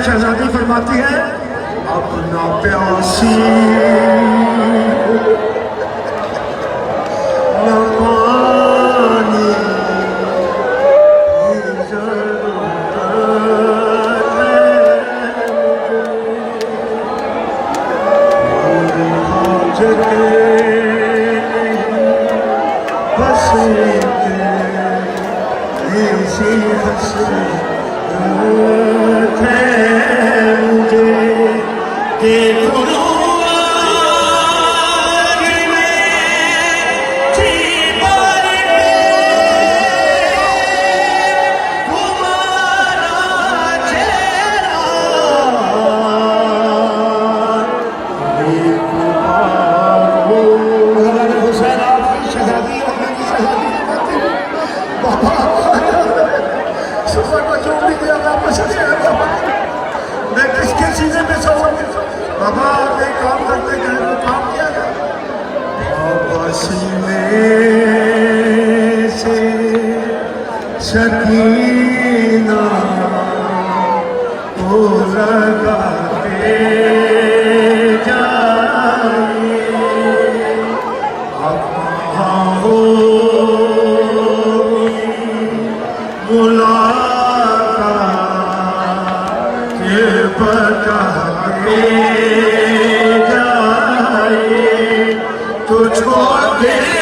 शहजादी फरमाती है अपना प्यासी नवानी मैं किसके सीने में सोऊं? बाबा आपने काम करते घर में काम किया था बाबा सीने से सकीना को लगाते जाइए अब हो बताते जाए तो छोड़ दे।